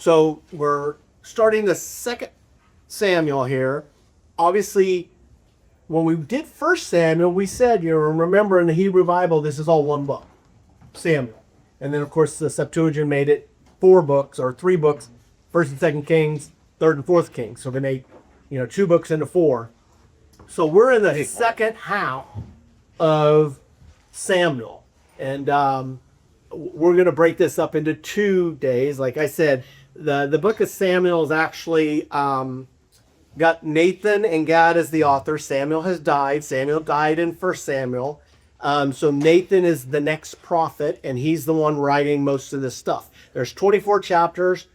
So we're starting the second Samuel here. Obviously, when we did First Samuel, we said, you remember in the Hebrew Bible, this is all one book, Samuel. And then, of course, the Septuagint made it 4 books or 3 books, First and Second Kings, Third and Fourth Kings. So they made, 2 books into 4. So we're in the second half of Samuel. And we're going to break this up into 2 days. Like I said, the book of Samuel is actually got Nathan and Gad as the author. Samuel has died. Samuel died in 1 Samuel. So Nathan is the next prophet, and he's the one writing most of this stuff. There's 24 chapters.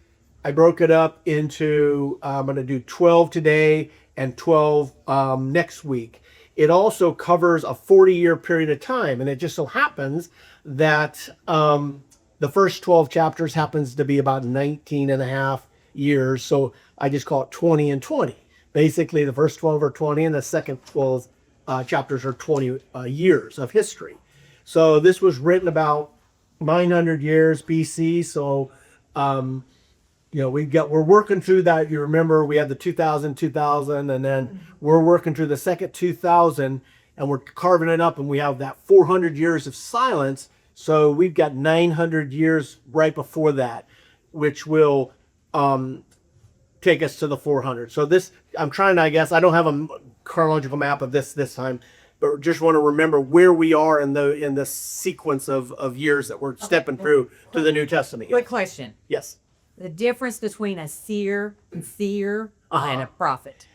I broke it up into, I'm going to do 12 today and 12 next week. It also covers a 40-year period of time, and it just so happens that the first 12 chapters happens to be about 19 and a half years, so I just call it 20 and 20. Basically, the first 12 are 20, and the second 12 chapters are 20 years of history. So this was written about 900 years BC, so we're working through that. You remember we had the 2000, and then we're working through the second 2000, and we're carving it up, and we have that 400 years of silence. So we've got 900 years right before that, which will take us to the 400. So this, I'm trying to, I guess, I don't have a chronological map of this time, but just want to remember where we are in the sequence of years that we're stepping through to the New Testament. Quick question. Yes. The difference between a seer and a prophet.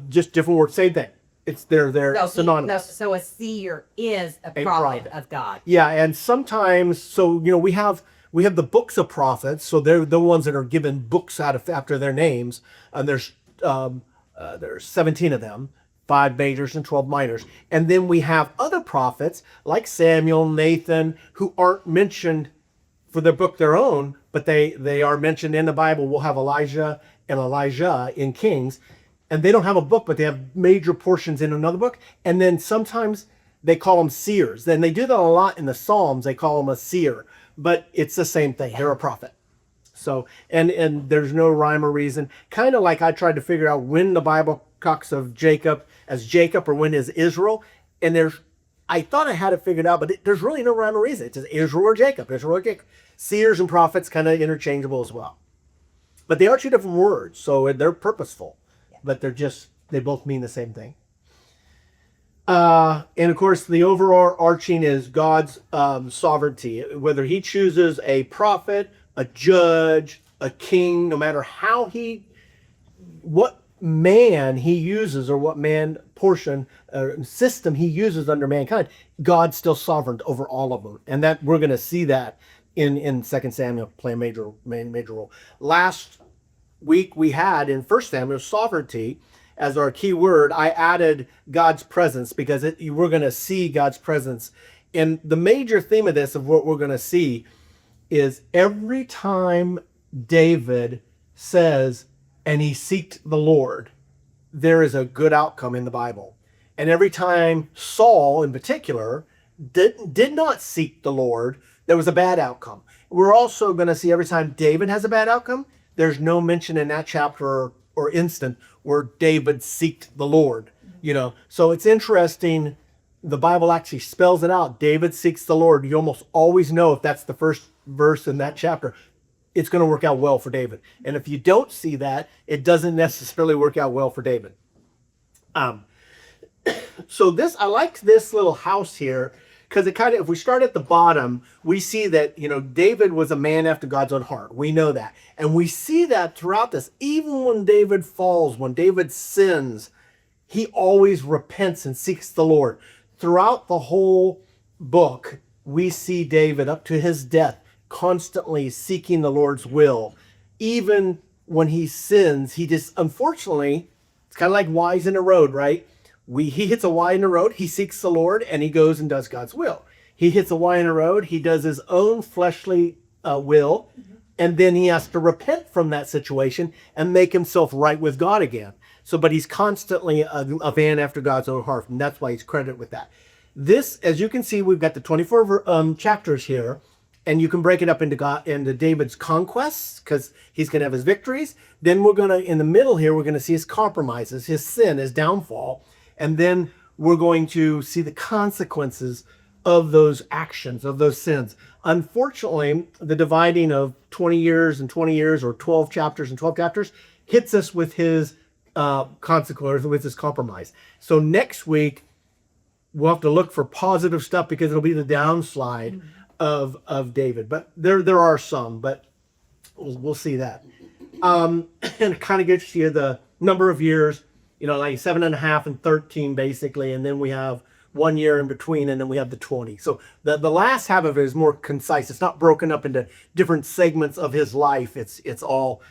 Just different words, same thing. It's they're synonymous. So a seer is a prophet of God. Yeah, and sometimes, we have the books of prophets, so they're the ones that are given books after their names, and there's 17 of them, 5 majors and 12 minors. And then we have other prophets like Samuel, Nathan, who aren't mentioned for their book their own, but they are mentioned in the Bible. We'll have Elijah and Elijah in Kings, and they don't have a book, but they have major portions in another book. And then sometimes they call them seers. Then they do that a lot in the Psalms. They call them a seer, but it's the same thing. They're a prophet. So, and there's no rhyme or reason. Kind of like I tried to figure out when the Bible talks of Jacob as Jacob or when is Israel. And I thought I had it figured out, but there's really no rhyme or reason. It's just Israel or Jacob, Israel or Jacob. Seers and prophets kind of interchangeable as well. But they are 2 different words, so they're purposeful. But they both mean the same thing. And of course, the overarching is God's sovereignty. Whether he chooses a prophet, a judge, a king, no matter what man he uses or what man portion system he uses under mankind, God's still sovereign over all of them. And that we're going to see that in 2 Samuel play a major role. Last week we had in 1 Samuel sovereignty as our key word. I added God's presence because we're going to see God's presence. And the major theme of this, of what we're going to see, is every time David says, and he seeked the Lord, there is a good outcome in the Bible. And every time Saul, in particular, did not seek the Lord, there was a bad outcome. We're also going to see every time David has a bad outcome, there's no mention in that chapter or instant where David seeked the Lord. So it's interesting. The Bible actually spells it out. David seeks the Lord. You almost always know if that's the first verse in that chapter, it's going to work out well for David. And if you don't see that, it doesn't necessarily work out well for David. So I like this little house here because it if we start at the bottom, we see that, David was a man after God's own heart. We know that. And we see that throughout this. Even when David falls, when David sins, he always repents and seeks the Lord. Throughout the whole book, we see David up to his death constantly seeking the Lord's will. Even when he sins, he just, unfortunately, it's kind of like Y's in a road, right? He hits a Y in the road, he seeks the Lord, and he goes and does God's will. He hits a Y in the road, he does his own fleshly will, and then he has to repent from that situation and make himself right with God again. But he's constantly a man after God's own heart, and that's why he's credited with that. This, as you can see, we've got the 24 chapters here, and you can break it up into David's conquests, because he's going to have his victories. Then we're going to, in the middle here, we're going to see his compromises, his sin, his downfall. And then we're going to see the consequences of those actions, of those sins. Unfortunately, the dividing of 20 years and 20 years, or 12 chapters and 12 chapters, hits us with his consequences, with his compromise. So next week, we'll have to look for positive stuff, because it'll be the downslide of David. But there are some, but we'll see that. And it kind of gets you the number of years, like 7.5 and 13 basically, and then we have 1 year in between, and then we have the 20. So the last half of it is more concise. It's not broken up into different segments of his life. It's all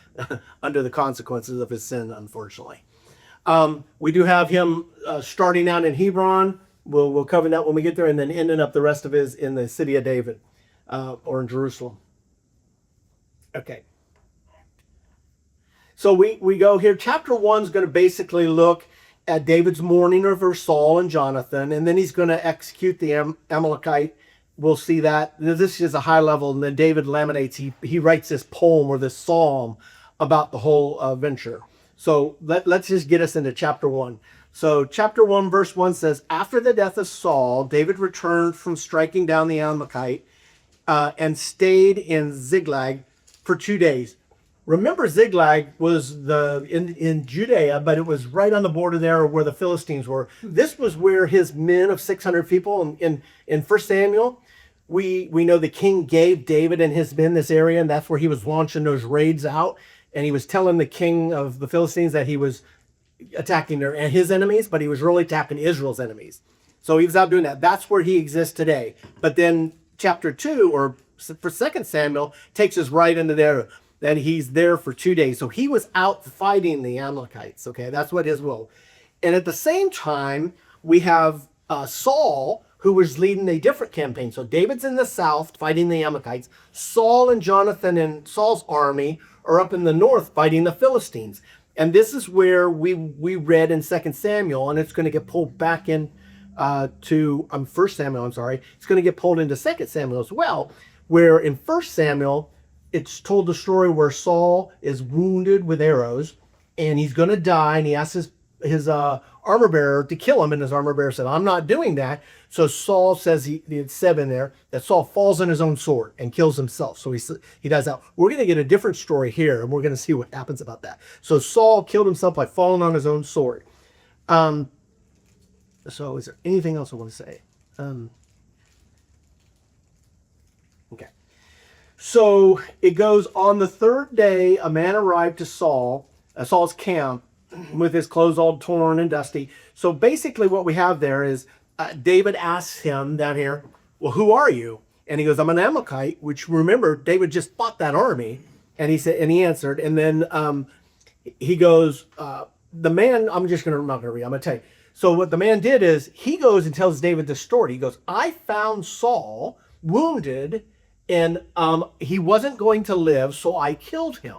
under the consequences of his sin, unfortunately. We do have him starting out in Hebron. We'll cover that when we get there, and then ending up the rest of his in the city of David, or in Jerusalem. Okay. So we go here. Chapter 1 is going to basically look at David's mourning over Saul and Jonathan, and then he's going to execute the Amalekite. We'll see that. This is a high level, and then David lamentates. He writes this poem or this psalm about the whole venture. So let's just get us into chapter 1. So chapter 1, verse 1 says, after the death of Saul, David returned from striking down the Amalekite and stayed in Ziklag for 2 days. Remember, Ziklag was in Judea, but it was right on the border there where the Philistines were. This was where his men of 600 people in 1 Samuel, we know the king gave David and his men this area, and that's where he was launching those raids out. And he was telling the king of the Philistines that he was attacking his enemies, but he was really attacking Israel's enemies. So he was out doing that. That's where he exists today. But then chapter 2, or for 2 Samuel, takes us right into there. That he's there for 2 days. So he was out fighting the Amalekites. Okay, that's what his will. And at the same time, we have Saul, who was leading a different campaign. So David's in the south fighting the Amalekites. Saul and Jonathan and Saul's army are up in the north fighting the Philistines. And this is where we read in 2 Samuel, and it's going to get pulled back in to 1 Samuel, I'm sorry. It's going to get pulled into 2 Samuel as well, where in 1 Samuel, it's told the story where Saul is wounded with arrows, and he's going to die, and he asks his armor bearer to kill him, and his armor bearer said, I'm not doing that. So Saul says, it said in there that Saul falls on his own sword and kills himself. So he does that. We're going to get a different story here, and we're going to see what happens about that. So Saul killed himself by falling on his own sword. So is there anything else I want to say? Okay. So it goes, on the third day, a man arrived to Saul's camp, with his clothes all torn and dusty. So basically what we have there is David asks him down here, well, who are you? And he goes, I'm an Amalekite, which, remember, David just fought that army. And he answered, and then he goes, the man, I'm not going to read, I'm going to tell you. So what the man did is he goes and tells David the story. He goes, I found Saul wounded, and he wasn't going to live, so I killed him.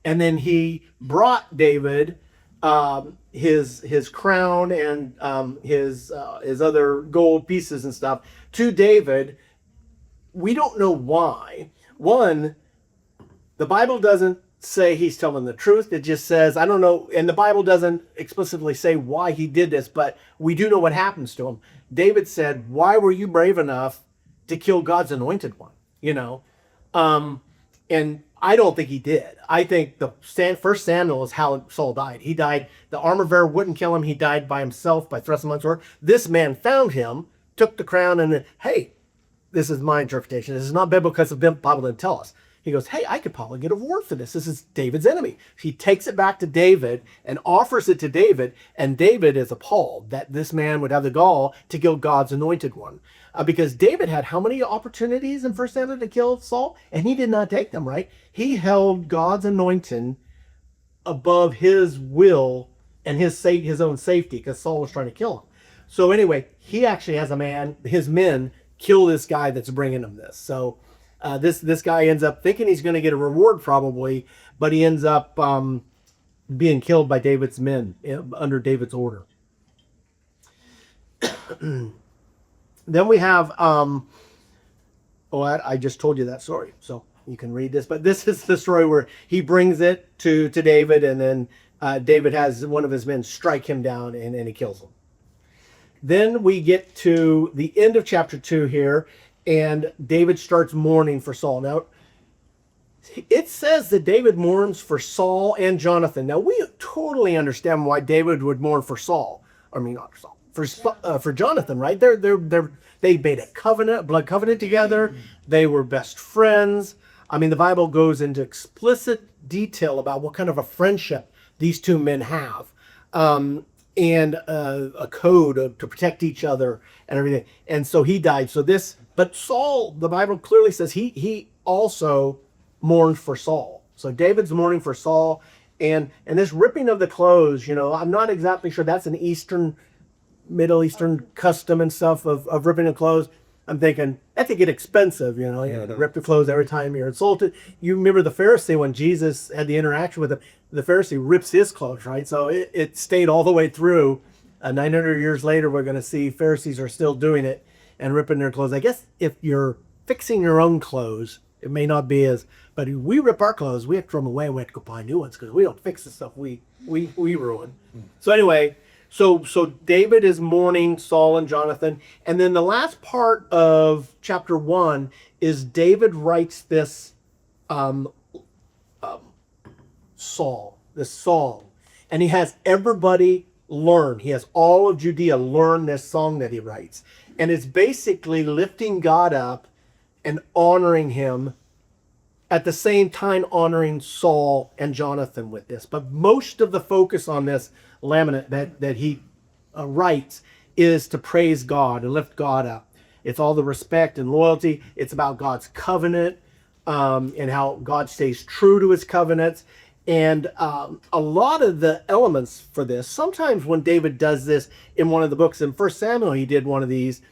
And then he brought David his crown and his other gold pieces and stuff to David. We don't know why. One, the Bible doesn't say he's telling the truth. It just says, I don't know, and the Bible doesn't explicitly say why he did this, but we do know what happens to him. David said, why were you brave enough to kill God's anointed one? And I don't think he did. I think the first Samuel is how Saul died. He died, the armor bearer wouldn't kill him. He died by himself by thrusting among sword. This man found him, took the crown, and then, hey, this is my interpretation. This is not biblical because the Bible didn't tell us. He goes, hey, I could probably get a reward for this. This is David's enemy. He takes it back to David and offers it to David, and David is appalled that this man would have the gall to kill God's anointed one. Because David had how many opportunities in 1 Samuel to kill Saul? And he did not take them, right? He held God's anointing above his will and his own safety, because Saul was trying to kill him. So anyway, he actually has his men kill this guy that's bringing him this. So this guy ends up thinking he's going to get a reward probably, but he ends up being killed by David's men under David's order. Then we have, Oh, I just told you that story, so you can read this. But this is the story where he brings it to David, and then David has one of his men strike him down, and he kills him. Then we get to the end of chapter 2 here, and David starts mourning for Saul. Now, it says that David mourns for Saul and Jonathan. Now, we totally understand why David would mourn for Saul. I mean, not Saul, for Jonathan, right? They made a covenant, blood covenant together. They were best friends. I mean, the Bible goes into explicit detail about what kind of a friendship these two men have, and a code to protect each other and everything. And so he died. But Saul, the Bible clearly says he also mourned for Saul. So David's mourning for Saul, and this ripping of the clothes, I'm not exactly sure that's an Middle Eastern custom and stuff of ripping the clothes. I'm thinking that could get expensive, you to rip the clothes every time you're insulted. You remember the Pharisee when Jesus had the interaction with him, the Pharisee rips his clothes, right? So it stayed all the way through. 900 years later, we're going to see Pharisees are still doing it and ripping their clothes. I guess if you're fixing your own clothes, it may not be but if we rip our clothes, we have to throw them away. We have to go buy new ones because we don't fix the stuff we ruin. So anyway, so David is mourning Saul and Jonathan. And then the last part of chapter 1 is David writes this this song. And he has everybody learn. He has all of Judea learn this song that he writes. And it's basically lifting God up and honoring him, at the same time honoring Saul and Jonathan with this. But most of the focus on this lament that he writes is to praise God and lift God up. It's all the respect and loyalty. It's about God's covenant, and how God stays true to his covenants. And a lot of the elements for this, sometimes when David does this in one of the books, in 1 Samuel, he did one of these,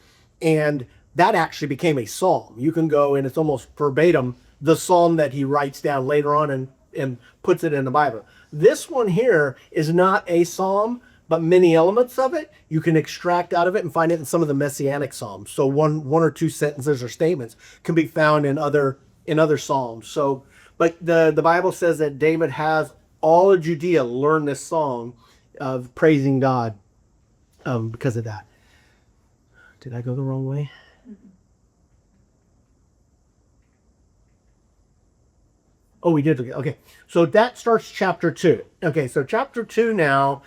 and that actually became a psalm. You can go and it's almost verbatim the psalm that he writes down later on and puts it in the Bible. This one here is not a psalm, but many elements of it you can extract out of it and find it in some of the messianic psalms. So one or two sentences or statements can be found in other psalms. So, but the Bible says that David has all of Judea learn this song of praising God because of that. Did I go the wrong way? Oh, we did. Okay. So that starts chapter 2. Okay, so chapter 2 now,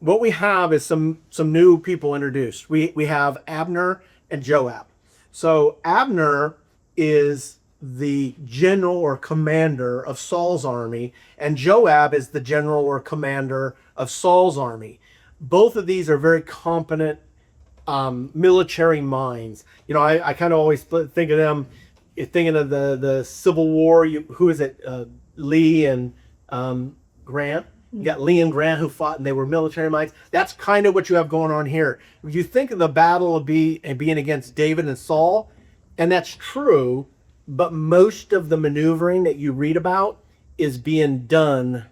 what we have is some new people introduced. We have Abner and Joab. So Abner is the general or commander of Saul's army, and Joab is the general or commander of Saul's army. Both of these are very competent military minds. I kind of always think of them thinking of the Civil War. Who is it? Lee and Grant. You got Lee and Grant who fought, and they were military minds. That's kind of what you have going on here. If you think of the battle of being against David and Saul, and that's true, but most of the maneuvering that you read about is being done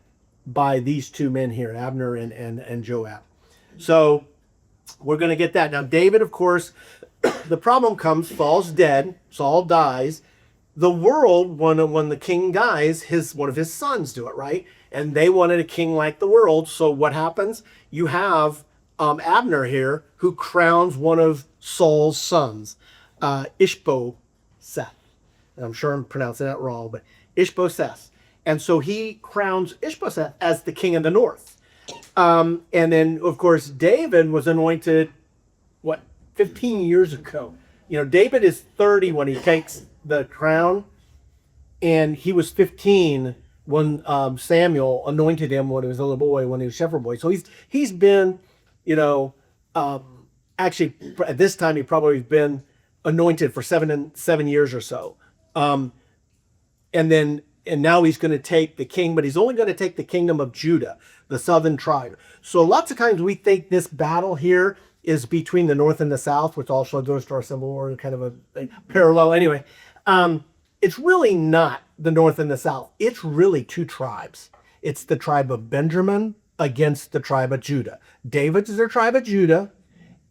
by these two men here, Abner and Joab. So we're going to get that. Now, David, of course, the problem comes, Saul's dead, Saul dies. The world, when the king dies, one of his sons do it, right? And they wanted a king like the world. So what happens? You have Abner here, who crowns one of Saul's sons, Ishbosheth. I'm sure I'm pronouncing that wrong, but Ishbosheth. And so he crowns Ishbosheth as the king of the north. And then, of course, David was anointed, 15 years ago. David is 30 when he takes the crown, and he was 15 when Samuel anointed him when he was a little boy, when he was a shepherd boy. So he's been, actually at this time he probably been anointed for 7 years or so. And now he's going to take the king, but he's only going to take the kingdom of Judah, the southern tribe. So lots of times we think this battle here is between the north and the south, which also goes to our Civil War, kind of a parallel. Anyway, it's really not the north and the south. It's really two tribes. It's the tribe of Benjamin against the tribe of Judah. David is the tribe of Judah,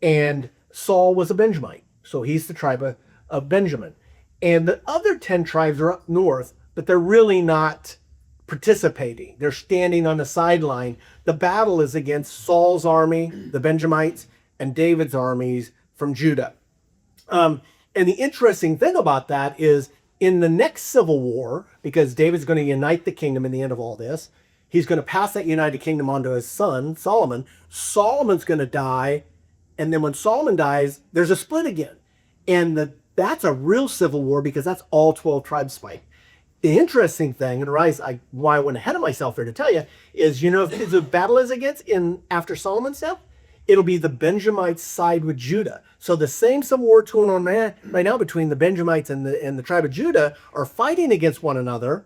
and Saul was a Benjamite. So he's the tribe of Benjamin. And the other 10 tribes are up north, but they're really not participating. They're standing on the sideline. The battle is against Saul's army, the Benjamites, and David's armies from Judah. And the interesting thing about that is in the next civil war, because David's going to unite the kingdom in the end of all this, he's going to pass that united kingdom on to his son, Solomon. Solomon's going to die. And then when Solomon dies, there's a split again. And that's a real civil war because that's all 12 tribes fight. The interesting thing, and why I went ahead of myself here to tell you, is if the battle is against after Solomon's death, it'll be the Benjamites side with Judah. So the same civil war going on right now between the Benjamites and the tribe of Judah are fighting against one another.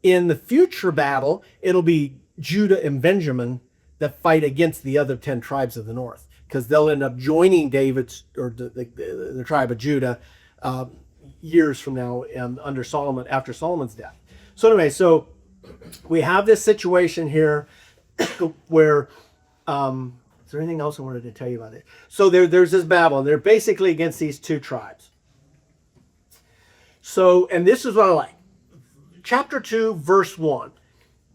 In the future battle, it'll be Judah and Benjamin that fight against the other 10 tribes of the north, because they'll end up joining David's or the tribe of Judah years from now under Solomon, after Solomon's death. So anyway, so we have this situation here where is there anything else I wanted to tell you about it? So there's this battle, and they're basically against these two tribes. So, and this is what I like. Chapter 2, verse 1.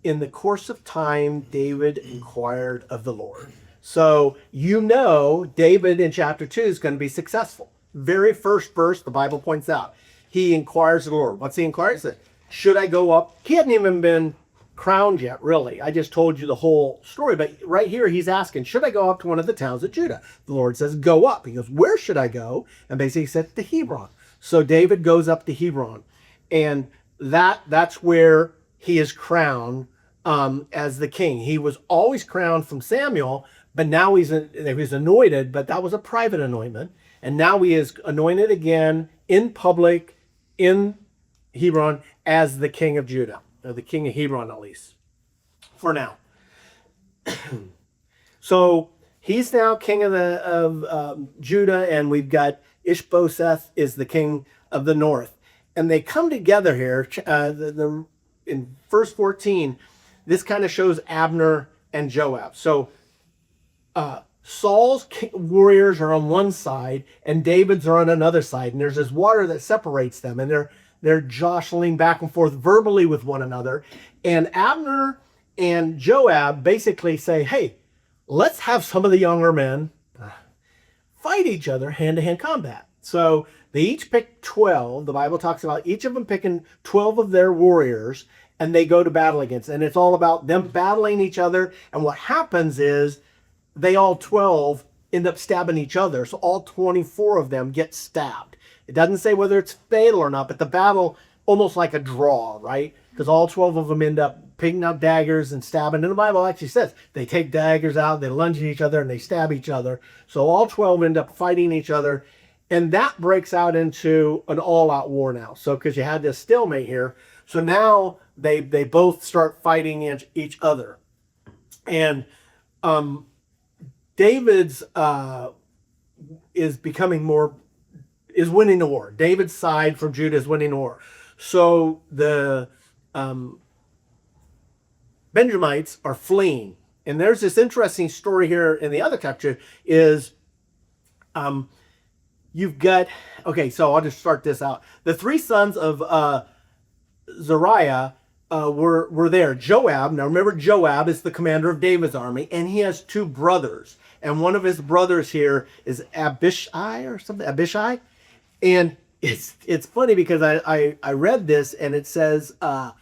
In the course of time, David inquired of the Lord. So, David in chapter 2 is going to be successful. Very first verse, the Bible points out. He inquires of the Lord. What's he inquiring? He said, should I go up? He hadn't even been crowned yet, really. I just told you the whole story. But right here, he's asking, should I go up to one of the towns of Judah? The Lord says, go up. He goes, where should I go? And basically he said, to Hebron. So David goes up to Hebron. And that's where he is crowned as the king. He was always crowned from Samuel, but now he's anointed, but that was a private anointment. And now he is anointed again in public in Hebron as the king of Judah, or the king of Hebron at least, for now. So he's now king of Judah, and we've got Ishbosheth is the king of the north. And they come together here in verse 14. This kind of shows Abner and Joab. So Saul's warriors are on one side and David's are on another side. And there's this water that separates them. And they're jostling back and forth verbally with one another. And Abner and Joab basically say, hey, let's have some of the younger men fight each other hand-to-hand combat. So they each pick 12. The Bible talks about each of them picking 12 of their warriors, and they go to battle against. And it's all about them battling each other. And what happens is they all 12 end up stabbing each other. So all 24 of them get stabbed. It doesn't say whether it's fatal or not, but the battle almost like a draw, right? Because all 12 of them end up picking up daggers and stabbing. And the Bible actually says they take daggers out, they lunge at each other, and they stab each other. So all 12 end up fighting each other. And that breaks out into an all-out war now. So because you had this stalemate here. So now they both start fighting each other. And David's is winning the war. David's side from Judah is winning the war. So the Benjamites are fleeing. And there's this interesting story here in the other chapter is you've got, okay, so I'll just start this out. The three sons of Zeruiah were there. Joab, now remember Joab is the commander of David's army, and he has two brothers. And one of his brothers here is Abishai or something, Abishai. And it's funny because I read this and it says, let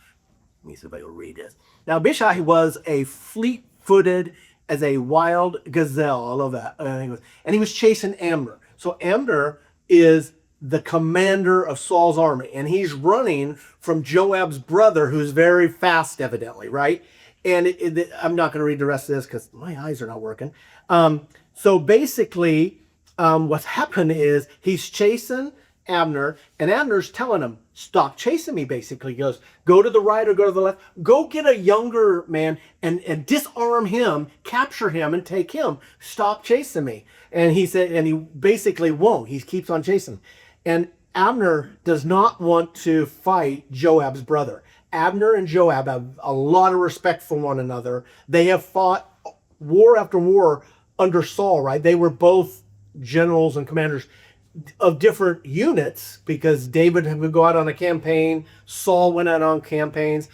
me see if I can read this. Now Abishai was a fleet-footed as a wild gazelle. I love that. And he was chasing Abner. So Abner is the commander of Saul's army, and he's running from Joab's brother, who's very fast, evidently, right? And I'm not going to read the rest of this because my eyes are not working. So basically, what's happened is he's chasing Abner, and Abner's telling him, stop chasing me, basically. He goes, go to the right or go to the left. Go get a younger man and disarm him, capture him, and take him. Stop chasing me. And he said, and he basically won't. He keeps on chasing. And Abner does not want to fight Joab's brother. Abner and Joab have a lot of respect for one another. They have fought war after war under Saul, right? They were both generals and commanders. of different units, because David would go out on a campaign, Saul went out on campaigns.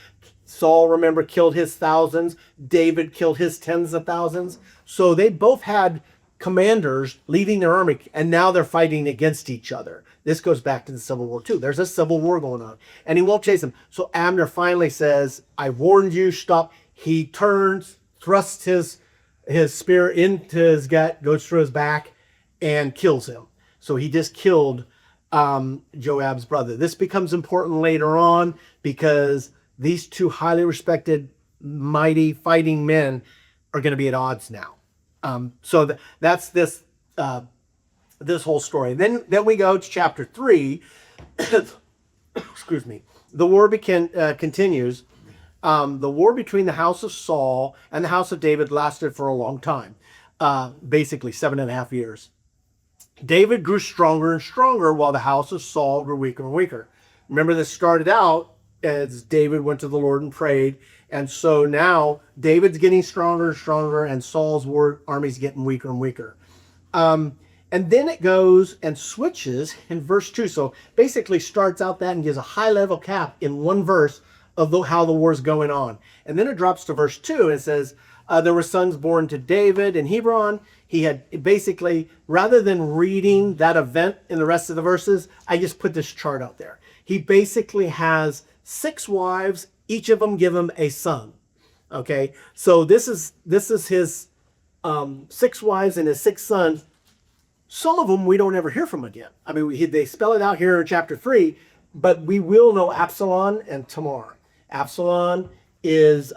Saul, remember, killed his thousands. David killed his tens of thousands. So they both had commanders leading their army, and now they're fighting against each other. This goes back to the Civil War too. There's a civil war going on, and he won't chase him. So Abner finally says, I warned you, stop. He turns, thrusts his spear into his gut, goes through his back, and kills him. So he just killed Joab's brother. This becomes important later on because these two highly respected, mighty fighting men are going to be at odds now. So that's this this whole story. Then we go to chapter 3. Excuse me. The war continues. The war between the house of Saul and the house of David lasted for a long time, basically 7.5 years. David grew stronger and stronger while the house of Saul grew weaker and weaker. Remember, this started out as David went to the Lord and prayed. And so now David's getting stronger and stronger, and Saul's army's getting weaker and weaker. And then it goes and switches in verse 2. So basically starts out that and gives a high-level cap in one verse of how the war's going on. And then it drops to verse 2 and it says, there were sons born to David in Hebron. He had basically, rather than reading that event in the rest of the verses, I just put this chart out there. He basically has 6 wives, each of them give him a son. Okay, so this is his 6 wives and his 6 sons. Some of them we don't ever hear from again. I mean, they spell it out here in chapter 3, but we will know Absalom and Tamar. Absalom is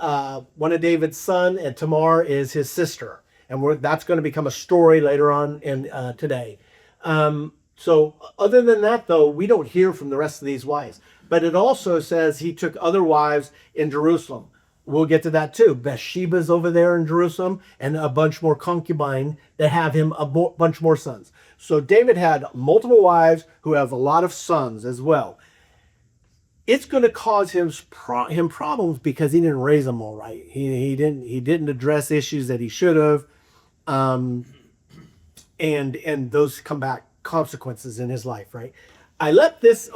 one of David's son, and Tamar is his sister. And that's going to become a story later on in today. So other than that, though, we don't hear from the rest of these wives. But it also says he took other wives in Jerusalem. We'll get to that too. Bathsheba's over there in Jerusalem, and a bunch more concubines that have him a bunch more sons. So David had multiple wives who have a lot of sons as well. It's going to cause him problems because he didn't raise them all right. He didn't address issues that he should have, and those come back consequences in his life, right? I like this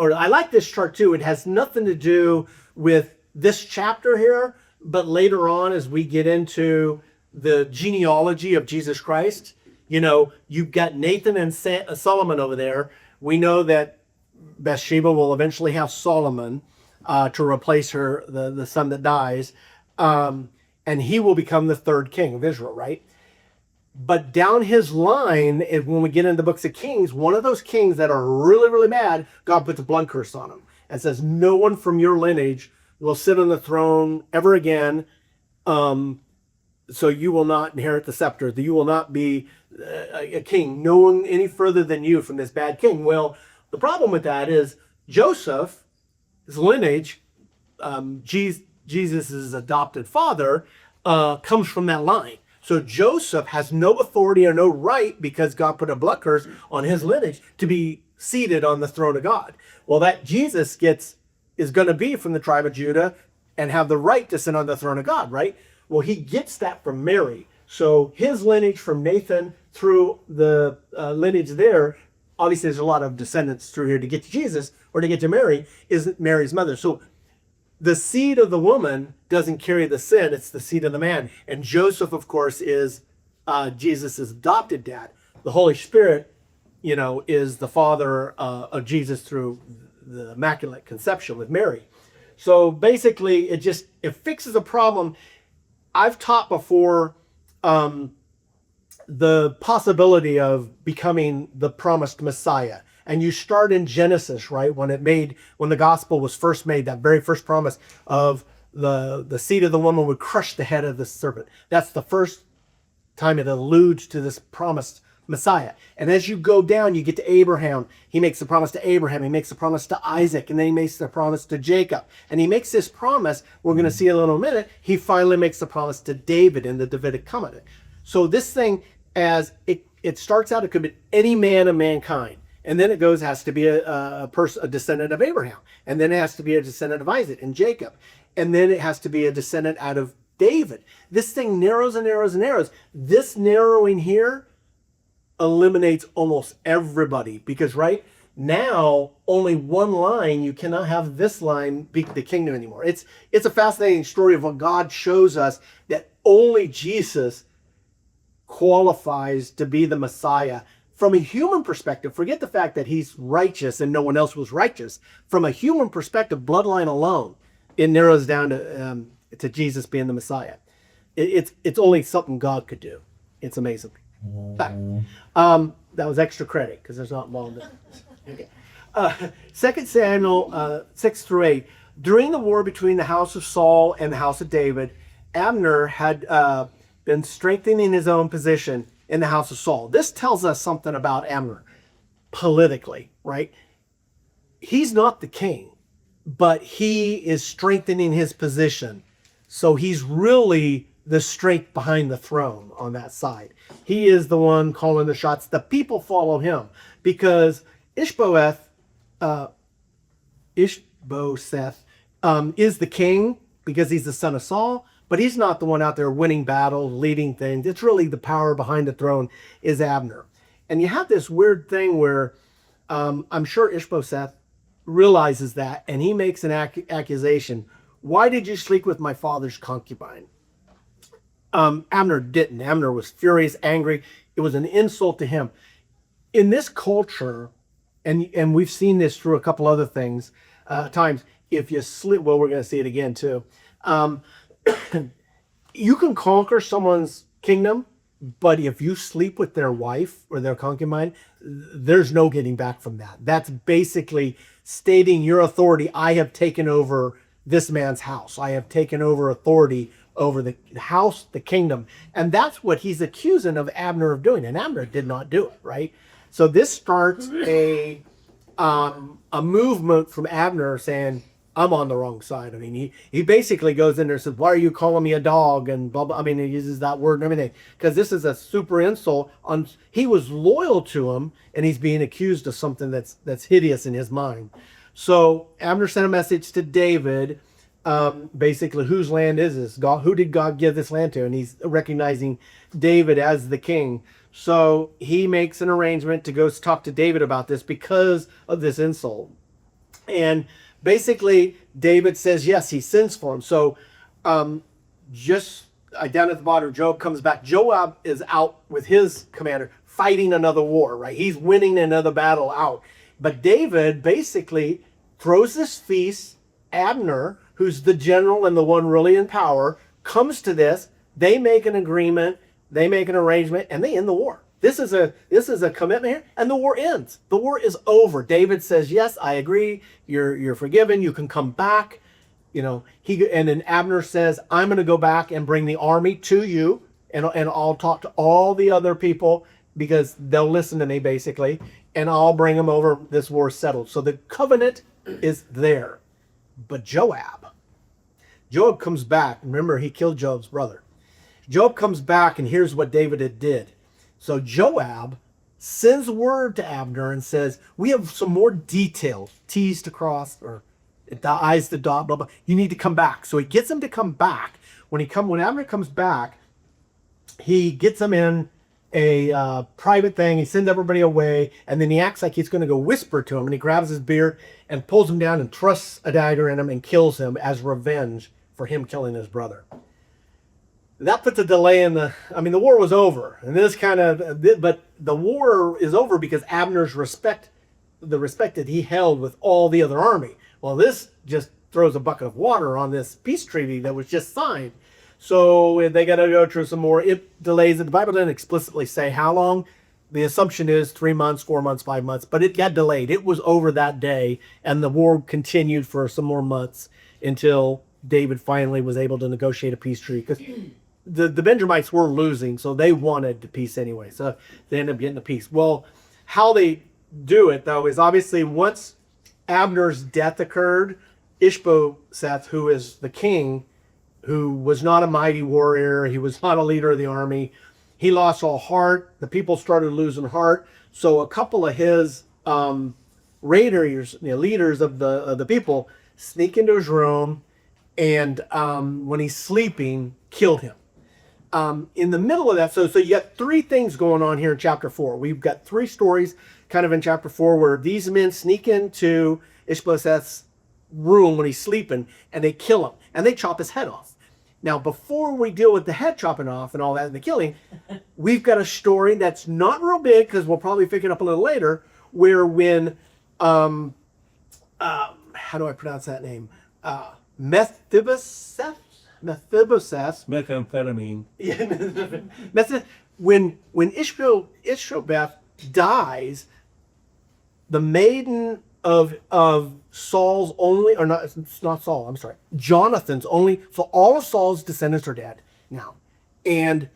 chart too. It has nothing to do with this chapter here, but later on, as we get into the genealogy of Jesus Christ, you've got Nathan and Solomon over there. We know that Bathsheba will eventually have Solomon to replace her, the son that dies, and he will become the 3rd king of Israel, right? But down his line, when we get into the books of Kings, one of those kings that are really, really mad, God puts a blood curse on him and says, no one from your lineage will sit on the throne ever again. So you will not inherit the scepter. You will not be a king. No one any further than you from this bad king. Well, the problem with that is Joseph, his lineage, Jesus' adopted father, comes from that line. So Joseph has no authority or no right, because God put a blood curse on his lineage, to be seated on the throne of God. Well, that Jesus is going to be from the tribe of Judah and have the right to sit on the throne of God, right? Well, he gets that from Mary. So his lineage from Nathan through the lineage there, obviously there's a lot of descendants through here to get to Jesus or to get to Mary, is Mary's mother. So the seed of the woman doesn't carry the sin, it's the seed of the man. And Joseph, of course, is Jesus' adopted dad. The Holy Spirit, is the father of Jesus through the Immaculate Conception with Mary. So basically, it fixes a problem. I've taught before the possibility of becoming the promised Messiah. And you start in Genesis, right? When the gospel was first made, that very first promise of the seed of the woman would crush the head of the serpent. That's the first time it alludes to this promised Messiah. And as you go down, you get to Abraham. He makes the promise to Abraham. He makes the promise to Isaac. And then he makes the promise to Jacob. And he makes this promise, we're going to see in a little minute, he finally makes the promise to David in the Davidic covenant. So this thing, as it starts out, it could be any man of mankind. And then it has to be a descendant of Abraham. And then it has to be a descendant of Isaac and Jacob. And then it has to be a descendant out of David. This thing narrows and narrows and narrows. This narrowing here eliminates almost everybody because right now only one line, you cannot have this line be the kingdom anymore. It's a fascinating story of what God shows us, that only Jesus qualifies to be the Messiah. From a human perspective, forget the fact that he's righteous and no one else was righteous. From a human perspective, bloodline alone, it narrows down to Jesus being the Messiah. It's only something God could do. It's amazing. But, that was extra credit because there's not long. Okay. 2 Samuel 6 through 8. During the war between the house of Saul and the house of David, Abner had been strengthening his own position in the house of Saul. This tells us something about Abner politically, right? He's not the king, but he is strengthening his position. So he's really the strength behind the throne on that side. He is the one calling the shots. The people follow him because Ishbosheth is the king because he's the son of Saul, but he's not the one out there winning battles, leading things. It's really the power behind the throne is Abner. And you have this weird thing where I'm sure Ishbosheth realizes that, and he makes an accusation. Why did you sleep with my father's concubine? Abner didn't. Abner was furious, angry. It was an insult to him. In this culture, and we've seen this through a couple other things, times, if you sleep, well, we're going to see it again too. You can conquer someone's kingdom, but if you sleep with their wife or their concubine, there's no getting back from that. That's basically stating your authority. I have taken over this man's house. I have taken over authority over the house, the kingdom. And that's what he's accusing of Abner of doing. And Abner did not do it, right? So this starts a movement from Abner saying, I'm on the wrong side. I mean, he basically goes in there and says, why are you calling me a dog? And blah, blah. I mean, he uses that word and everything because this is a super insult. He was loyal to him and he's being accused of something that's hideous in his mind. So Abner sent a message to David, basically, whose land is this? God, who did God give this land to? And he's recognizing David as the king. So he makes an arrangement to go talk to David about this because of this insult. And basically, David says, yes, he sins for him. So just down at the bottom, Joab comes back. Joab is out with his commander fighting another war, right? He's winning another battle out. But David basically throws this feast. Abner, who's the general and the one really in power, comes to this. They make an agreement. They make an arrangement, and they end the war. This is a commitment here, and the war ends. The war is over. David says, "Yes, I agree. You're forgiven. You can come back." You know, and then Abner says, "I'm going to go back and bring the army to you, and I'll talk to all the other people because they'll listen to me basically, and I'll bring them over. This war settled." So the covenant is there. But Joab comes back. Remember, he killed Joab's brother. Joab comes back and here's what David had did. So Joab sends word to Abner and says, we have some more details, T's to cross or I's to dot, blah, blah. You need to come back. So he gets him to come back. When Abner comes back, he gets him in a private thing. He sends everybody away. And then he acts like he's going to go whisper to him. And he grabs his beard and pulls him down and thrusts a dagger in him and kills him as revenge for him killing his brother. That puts a delay in the war was over. And this but the war is over because Abner's respect that he held with all the other army. Well, this just throws a bucket of water on this peace treaty that was just signed. So they got to go through some more. It delays it. The Bible doesn't explicitly say how long. The assumption is 3 months, 4 months, 5 months, but it got delayed. It was over that day, and the war continued for some more months until David finally was able to negotiate a peace treaty. Because the Benjamites were losing, so they wanted the peace anyway. So they ended up getting the peace. Well, how they do it, though, is obviously once Abner's death occurred, Ishbosheth, who is the king, who was not a mighty warrior, he was not a leader of the army, he lost all heart. The people started losing heart. So a couple of his raiders, leaders of the people, sneak into his room, and when he's sleeping, killed him. In the middle of that, so you got three things going on here in chapter 4. We've got three stories kind of in chapter 4 where these men sneak into Ishbosheth's room when he's sleeping and they kill him and they chop his head off. Now, before we deal with the head chopping off and all that and the killing, we've got a story that's not real big because we'll probably pick it up a little later, where when, how do I pronounce that name? Mephibosheth? Methamphetamine. Yeah, when Ishbosheth dies, the maiden of Saul's only, or not, it's not Saul, I'm sorry, Jonathan's only, so all of Saul's descendants are dead now. And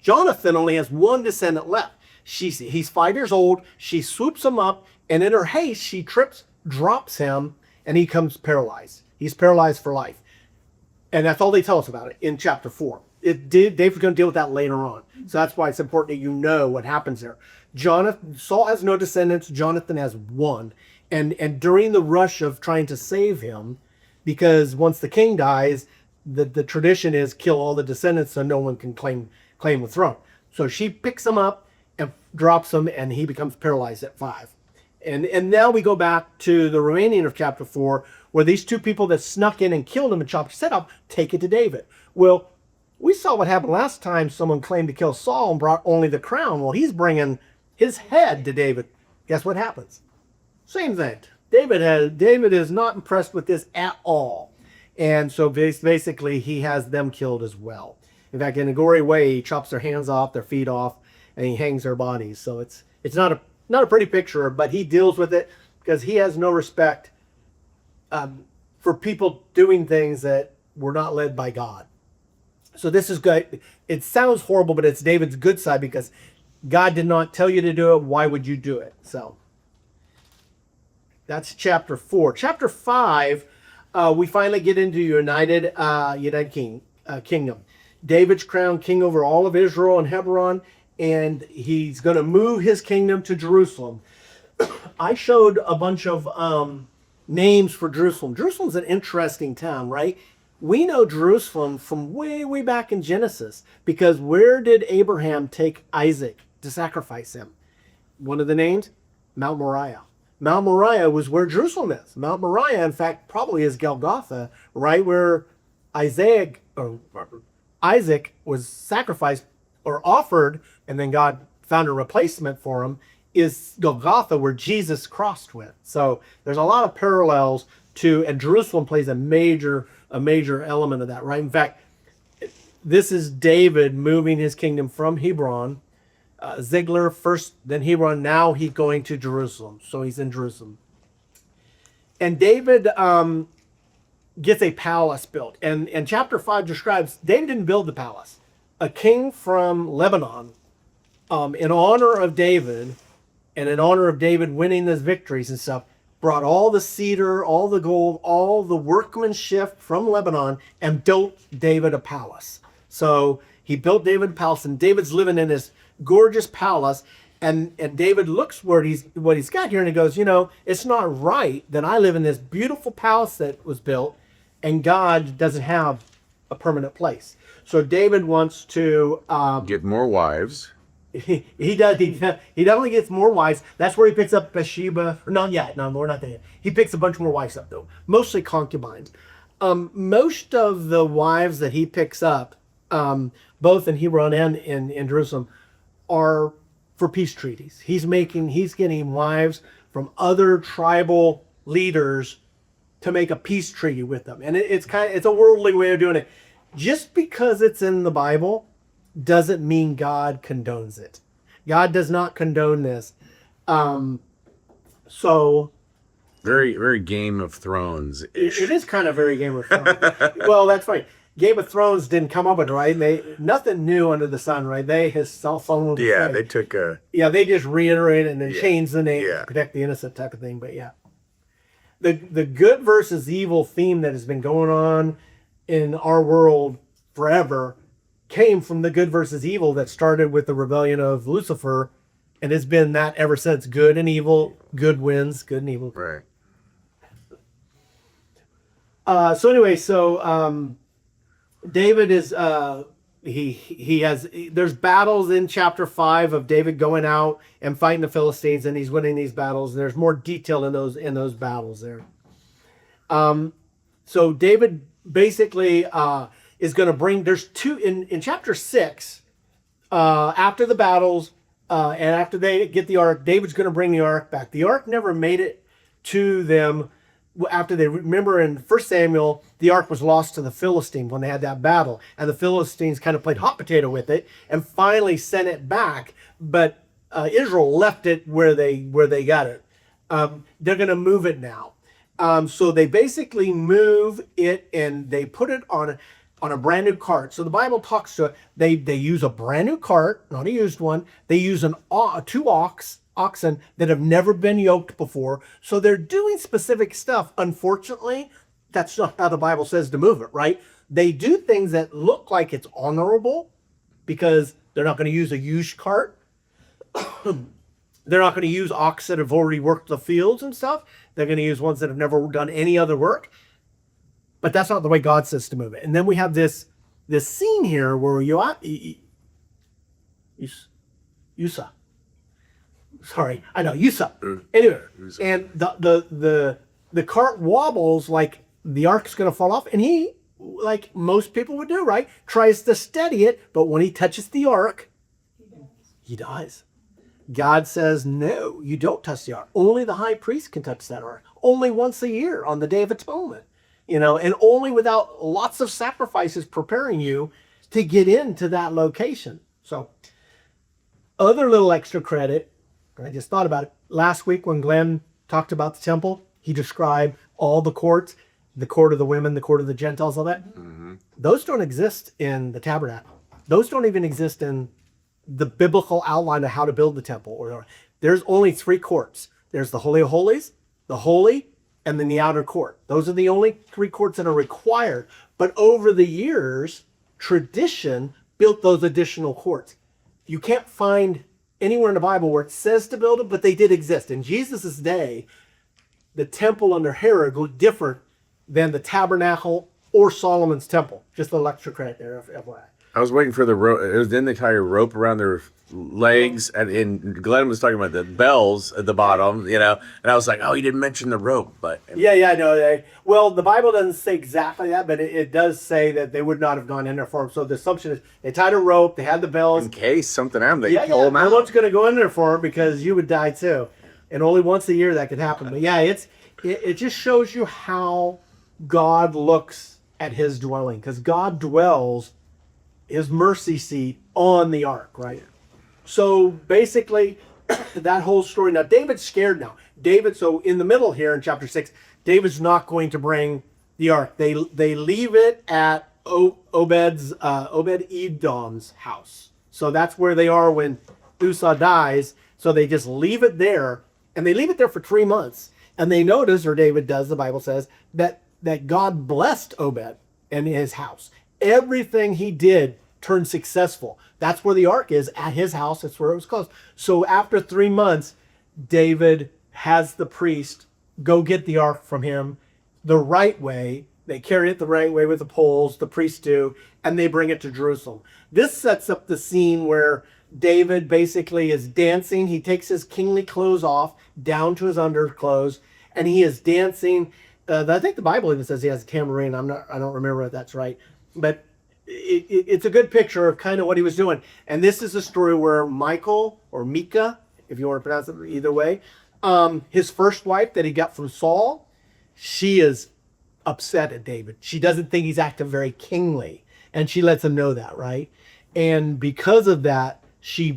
Jonathan only has one descendant left. He's 5 years old. She swoops him up, and in her haste, she trips, drops him, and he comes paralyzed. He's paralyzed for life. And that's all they tell us about it in chapter 4. David's going to deal with that later on. So that's why it's important that you know what happens there. Saul has no descendants. Jonathan has one. And during the rush of trying to save him, because once the king dies, the tradition is kill all the descendants so no one can claim the throne. So she picks him up and drops him, and he becomes paralyzed at 5. And now we go back to the remaining of chapter 4, where these two people that snuck in and killed him and chopped his head off take it to David. Well, we saw what happened last time someone claimed to kill Saul and brought only the crown. Well, he's bringing his head to David. Guess what happens? Same thing. David is not impressed with this at all. And so basically he has them killed as well. In fact, in a gory way, he chops their hands off, their feet off, and he hangs their bodies. So it's not a pretty picture, but he deals with it because he has no respect for people doing things that were not led by God. So this is good. It sounds horrible, but it's David's good side because God did not tell you to do it. Why would you do it? So that's chapter 4. Chapter 5, we finally get into United Kingdom. David's crowned king over all of Israel and Hebron, and he's going to move his kingdom to Jerusalem. I showed a bunch of names for Jerusalem. Jerusalem's an interesting town, right? We know Jerusalem from way, way back in Genesis, because where did Abraham take Isaac to sacrifice him? One of the names? Mount Moriah. Mount Moriah was where Jerusalem is. Mount Moriah, in fact, probably is Golgotha, right where Isaac was sacrificed or offered, and then God found a replacement for him, is Golgotha, where Jesus crossed with. So there's a lot of parallels to, and Jerusalem plays a major element of that, right? In fact, this is David moving his kingdom from Hebron, Ziglar first, then Hebron. Now he's going to Jerusalem, so he's in Jerusalem. And David gets a palace built, and chapter 5 describes David didn't build the palace. A king from Lebanon, in honor of David, and in honor of David winning those victories and stuff, brought all the cedar, all the gold, all the workmanship from Lebanon and built David a palace. So he built David a palace, and David's living in this gorgeous palace. And David looks what he's got here, and he goes, it's not right that I live in this beautiful palace that was built, and God doesn't have a permanent place. So David wants to get more wives. He does. He definitely gets more wives. That's where he picks up Bathsheba. No, we're not there yet. He picks a bunch more wives up, though. Mostly concubines. Most of the wives that he picks up, both in Hebron and in Jerusalem, are for peace treaties. He's getting wives from other tribal leaders to make a peace treaty with them. And it's a worldly way of doing it. Just because it's in the Bible doesn't mean God condones it. God does not condone this. So very, very Game of Thrones. It is kind of very Game of Thrones. Well, that's right. Game of Thrones didn't come up with it, right? Nothing new under the sun, right? They just took they just reiterated and then changed the name to protect the innocent type of thing. But yeah, the good versus evil theme that has been going on in our world forever came from the good versus evil that started with the rebellion of Lucifer, and it's been that ever since. Good and evil, good wins, good and evil. Right. David is he has there's battles in chapter 5 of David going out and fighting the Philistines, and he's winning these battles. There's more detail in those battles there. So David basically is going to bring. There's two in chapter 6. After the battles and after they get the ark, David's going to bring the ark back. The ark never made it to them after they remember in 1 Samuel, the ark was lost to the Philistines when they had that battle, and the Philistines kind of played hot potato with it and finally sent it back. But Israel left it where they got it. They're going to move it now. So they basically move it and they put it on a brand new cart. So the Bible talks to they use a brand new cart, not a used one. They use two oxen that have never been yoked before. So they're doing specific stuff. Unfortunately, that's not how the Bible says to move it, right? They do things that look like it's honorable because they're not going to use a used cart. They're not going to use ox that have already worked the fields and stuff. They're going to use ones that have never done any other work. But that's not the way God says to move it. And then we have this scene here where Usa. Sorry, I know Usa. Anyway, and the cart wobbles like the ark's going to fall off, and he, like most people would do, right, tries to steady it, but when he touches the ark, he dies. God says, no, you don't touch the ark. Only the high priest can touch that ark. Only once a year on the Day of Atonement. And only without lots of sacrifices preparing you to get into that location. So, other little extra credit, I just thought about it. Last week when Glenn talked about the temple, he described all the courts, the court of the women, the court of the Gentiles, all that. Mm-hmm. Those don't exist in the tabernacle. Those don't even exist in the biblical outline of how to build the temple. There's only 3 courts. There's the Holy of Holies, the Holy, and then the outer court. Those are the only 3 courts that are required. But over the years, tradition built those additional courts. You can't find anywhere in the Bible where it says to build them, but they did exist. In Jesus' day, the temple under Herod was different than the tabernacle or Solomon's temple. Just a little extra credit there, FYI. I was waiting for the rope. Didn't they tie a rope around their legs? And Glenn was talking about the bells at the bottom, And I was like, oh, he didn't mention the rope, but yeah, I know. Well, the Bible doesn't say exactly that, but it does say that they would not have gone in there for him. So the assumption is they tied a rope, they had the bells. In case something happened, they pull them out. No one's going to go in there for him because you would die too, and only once a year that could happen. But yeah, it just shows you how God looks at His dwelling, because God dwells His mercy seat on the ark, right? So basically, that whole story. Now, David's scared now. So in the middle here in chapter 6, David's not going to bring the ark. They leave it at Obed-Edom's house. So that's where they are when Uzzah dies. So they just leave it there, and they leave it there for 3 months. And they notice, or David does, the Bible says, that God blessed Obed and his house. Everything he did turned successful. That's where the ark is, at his house. That's where it was closed. So after 3 months, David has the priest go get the ark from him the right way. They carry it the right way with the poles, the priests do, and they bring it to Jerusalem. This sets up the scene where David basically is dancing. He takes his kingly clothes off down to his underclothes, and he is dancing. I think the Bible even says he has a tambourine. I don't remember if that's right, but it's a good picture of kind of what he was doing. And this is a story where Michal, or Micah, if you want to pronounce it either way, his first wife that he got from Saul, she is upset at David. She doesn't think he's acting very kingly, and she lets him know that, right? And because of that, she's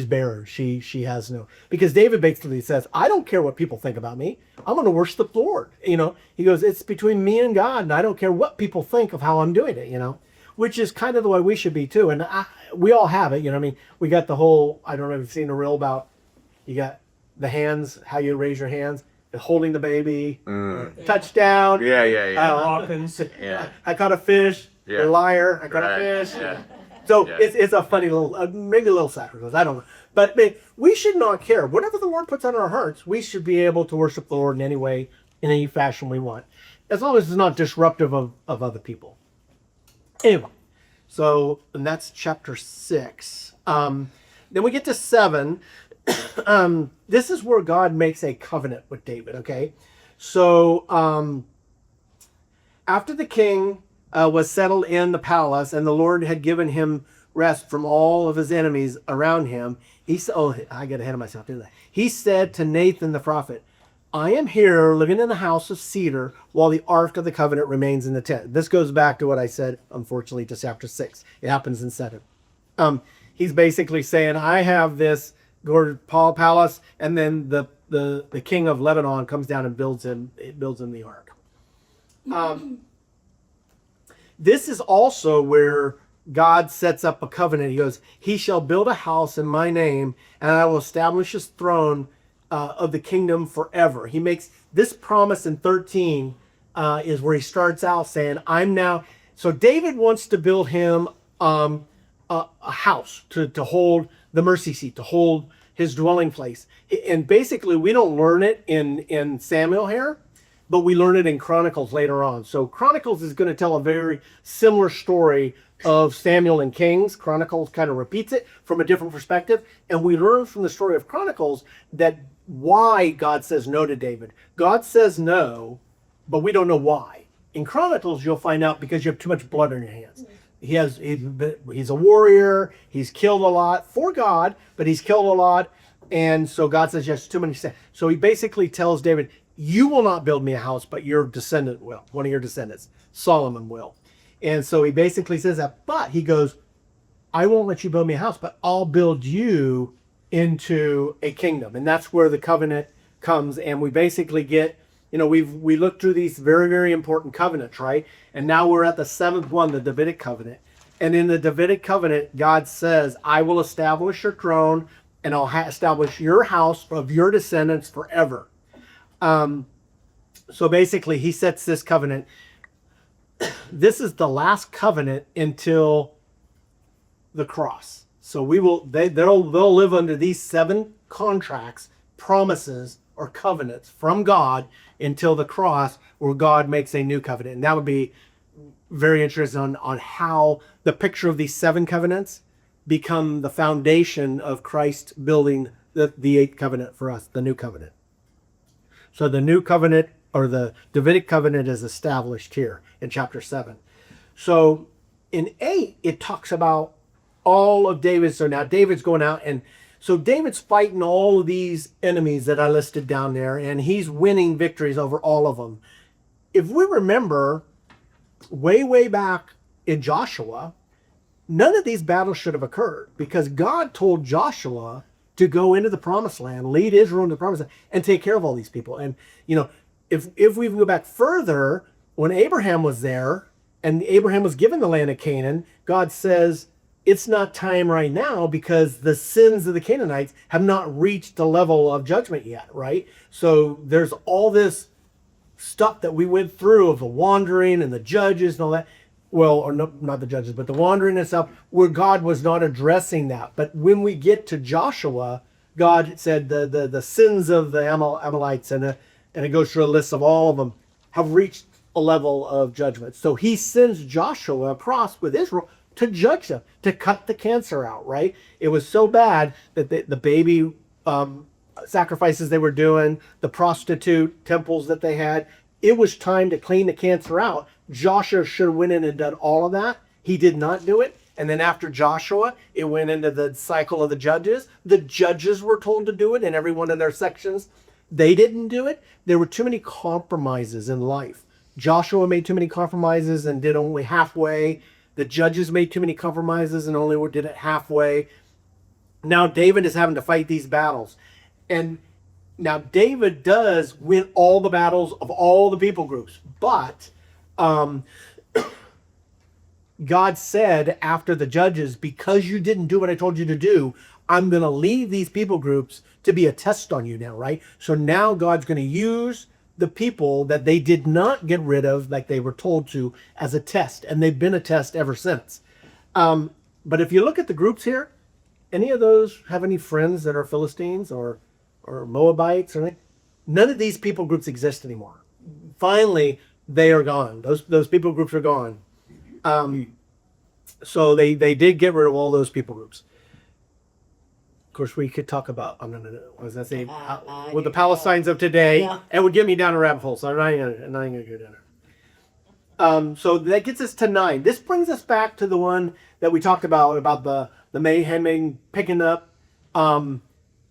barren. She has no, because David basically says, I don't care what people think about me. I'm going to worship the Lord. He goes, it's between me and God, and I don't care what people think of how I'm doing it, which is kind of the way we should be too. And we all have it, we got the whole, I don't know if you've seen the reel about, you got the hands, how you raise your hands, holding the baby, touchdown. Yeah. Hawkins. Yeah. I caught a fish. Yeah. A liar. I caught a fish. Yeah. So it's a funny little, maybe a little sacrifice. I don't know. But we should not care. Whatever the Lord puts on our hearts, we should be able to worship the Lord in any way, in any fashion we want, as long as it's not disruptive of other people. Anyway, so and that's chapter 6. Then we get to 7. This is where God makes a covenant with David. Okay, so after the king was settled in the palace, and the Lord had given him rest from all of his enemies around him, he said, "Oh, I got ahead of myself, didn't I?" He said to Nathan the prophet, "I am here living in the house of cedar while the ark of the covenant remains in the tent." This goes back to what I said, unfortunately, to chapter 6. It happens in 7. He's basically saying, I have this Paul palace, and then the king of Lebanon comes down and builds him the ark. This is also where God sets up a covenant. He goes, "He shall build a house in my name, and I will establish his throne of the kingdom forever." He makes this promise in 13 is where he starts out saying, "I'm now." So David wants to build him a house to hold the mercy seat, to hold his dwelling place. And basically, we don't learn it in Samuel here, but we learn it in Chronicles later on. So Chronicles is going to tell a very similar story of Samuel and Kings. Chronicles kind of repeats it from a different perspective. And we learn from the story of Chronicles that why God says no to David. God says no, but we don't know why. In Chronicles, you'll find out because you have too much blood on your hands. He's a warrior. He's killed a lot for God, but he's killed a lot. And so God says, yes, too many sins. So he basically tells David, you will not build me a house, but your descendant will. One of your descendants, Solomon, will. And so he basically says that, but he goes, I won't let you build me a house, but I'll build you into a kingdom. And that's where the covenant comes. And we basically get, we looked through these very, very important covenants, right? And now we're at the 7th one, the Davidic covenant. And in the Davidic covenant, God says, I will establish your throne and I'll establish your house of your descendants forever. So basically he sets this covenant. This is the last covenant until the cross. So they'll live under these 7 contracts, promises or covenants from God until the cross, where God makes a new covenant. And that would be very interesting on how the picture of these 7 covenants become the foundation of Christ building the 8th covenant for us, the new covenant. So the new covenant, or the Davidic covenant, is established here in chapter 7. So in 8, it talks about all of David. So now David's going out, and so David's fighting all of these enemies that I listed down there, and he's winning victories over all of them. If we remember, way back in Joshua, none of these battles should have occurred, because God told Joshua to go into the promised land, lead Israel into the promised land, and take care of all these people. And, if we go back further, when Abraham was there, and Abraham was given the land of Canaan, God says, it's not time right now because the sins of the Canaanites have not reached the level of judgment yet, right? So there's all this stuff that we went through of the wandering and the judges and all that. Well, or no, not the judges, but the wandering and stuff, where God was not addressing that. But when we get to Joshua, God said the sins of the Amalekites, and it goes through a list of all of them, have reached a level of judgment. So he sends Joshua across with Israel to judge them, to cut the cancer out, right? It was so bad that the baby sacrifices they were doing, the prostitute temples that they had, it was time to clean the cancer out. Joshua should have went in and done all of that. He did not do it. And then after Joshua, it went into the cycle of the judges. The judges were told to do it in every one of their sections. They didn't do it. There were too many compromises in life. Joshua made too many compromises and did only halfway. The judges made too many compromises and only did it halfway. Now David is having to fight these battles. And now David does win all the battles of all the people groups. But God said after the judges, because you didn't do what I told you to do, I'm going to leave these people groups to be a test on you now, right? So now God's going to use the people that they did not get rid of like they were told to as a test. And they've been a test ever since. But if you look at the groups here, any of those have any friends that are Philistines or Moabites or anything? None of these people groups exist anymore. Finally, they are gone. Those people groups are gone. So they did get rid of all those people groups. Of course, we could talk about, I'm not gonna, what was that say? With the Palestinians of today, Yeah. it would get me down a rabbit hole, so I'm not gonna go down there. So that gets us to 9. This brings us back to the one that we talked about the mayhem picking up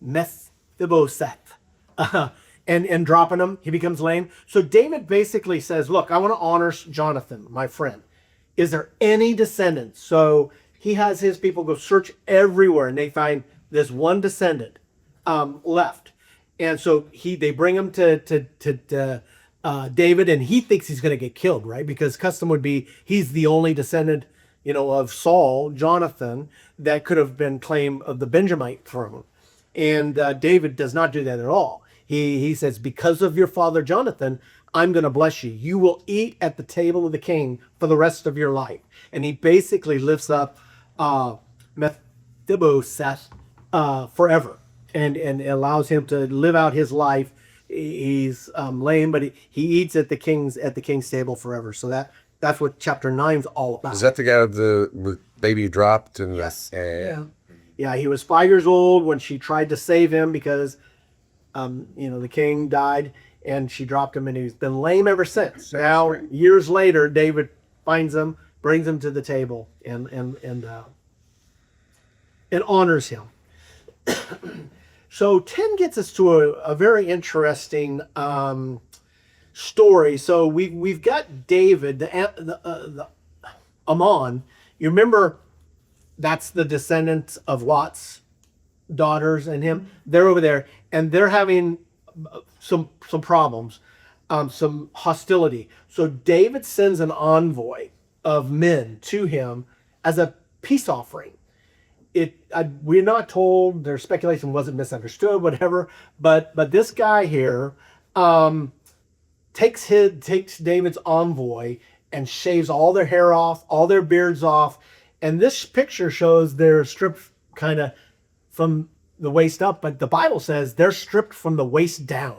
Mephibosheth and dropping him. He becomes lame. So David basically says, look, I want to honor Jonathan, my friend. Is there any descendants? So he has his people go search everywhere, and they find this one descendant left. And so they bring him to David, and he thinks he's going to get killed, right? Because custom would be he's the only descendant, of Saul, Jonathan, that could have been claimed of the Benjamite throne. And David does not do that at all. He says, because of your father Jonathan, I'm going to bless you. You will eat at the table of the king for the rest of your life. And he basically lifts up Mephibosheth forever and allows him to live out his life. He's lame, but he eats at the king's table forever. So that's what chapter 9 is all about. Is that the guy with the baby dropped? And Yes. Yeah. Yeah, he was 5 years old when she tried to save him because, the king died, and she dropped him, and he's been lame ever since. Now, years later, David finds him, brings him to the table, and honors him. So 10 gets us to a very interesting story. So we've got David, the Ammon. You remember that's the descendants of Lot's daughters and him. They're over there, and they're having some problems, some hostility. So David sends an envoy of men to him as a peace offering. We're not told. Their speculation wasn't misunderstood, whatever. But this guy here takes David's envoy and shaves all their hair off, all their beards off, and this picture shows they're stripped kind of from the waist up, but the Bible says they're stripped from the waist down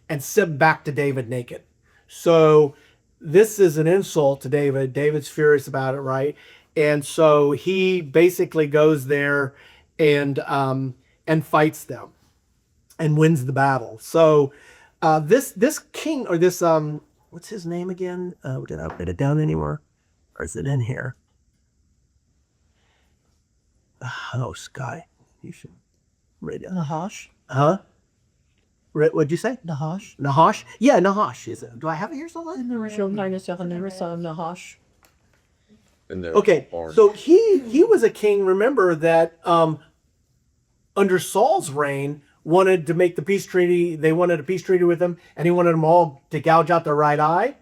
and sent back to David naked. So this is an insult to David. David's furious about it, right? And so he basically goes there and fights them and wins the battle. So this king, or this what's his name again? Did I put it down anywhere, or is it in here? Oh, Sky, you should read it. Nahash. Huh? What'd you say? Nahash. Nahash? Yeah, Nahash is it. Do I have it here somewhere? Nahash. in the Okay, barn. so he was a king, remember, that under Saul's reign wanted to make the peace treaty. They wanted a peace treaty with him, and he wanted them all to gouge out their right eye.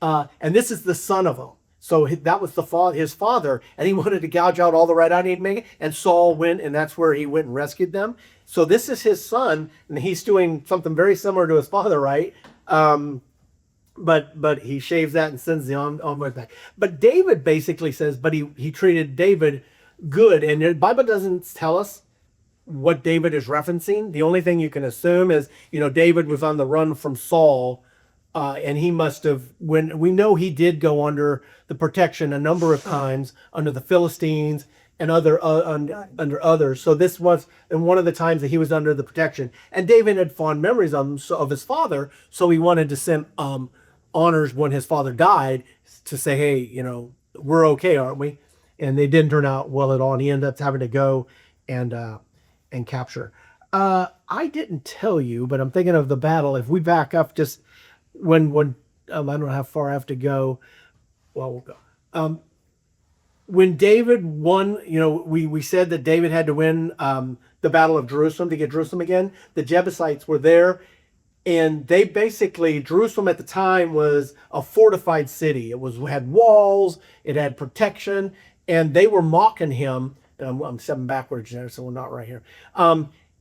And this is the son of him. So that was his father, and he wanted to gouge out all the right eye he'd make it. And Saul went, and that's where he went and rescued them. So this is his son, and he's doing something very similar to his father, right? But he shaves that and sends the envoy back. But David basically says, but he treated David good, and the Bible doesn't tell us what David is referencing. The only thing you can assume is, David was on the run from Saul. And he must have, when we know he did go under the protection a number of times under the Philistines and under others. So this was in one of the times that he was under the protection. And David had fond memories of his father, so he wanted to send honors when his father died to say, hey, we're okay, aren't we? And they didn't turn out well at all. And he ended up having to go and capture. I didn't tell you, but I'm thinking of the battle. If we back up just when I don't know how far I have to go. Well, we'll go. When David won, we said that David had to win the Battle of Jerusalem to get Jerusalem again. The Jebusites were there, and they basically, Jerusalem at the time was a fortified city. It had walls, it had protection, and they were mocking him. I'm stepping backwards there, so we're not right here.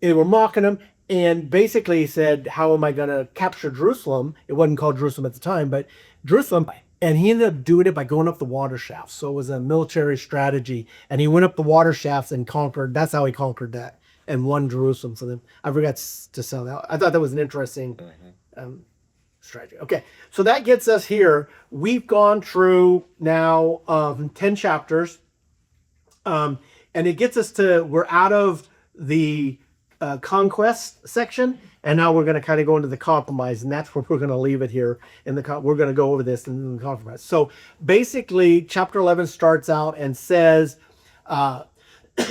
They were mocking him. And basically he said, how am I going to capture Jerusalem? It wasn't called Jerusalem at the time, but Jerusalem. And he ended up doing it by going up the water shafts. So it was a military strategy. And he went up the water shafts and conquered. That's how he conquered that and won Jerusalem for them. I forgot to sell that. I thought that was an interesting strategy. Okay, so that gets us here. We've gone through now 10 chapters, and it gets us to, we're out of the conquest section, and now we're going to kind of go into the compromise, and that's where we're going to leave it here. We're going to go over this in the compromise. So basically, chapter 11 starts out and says,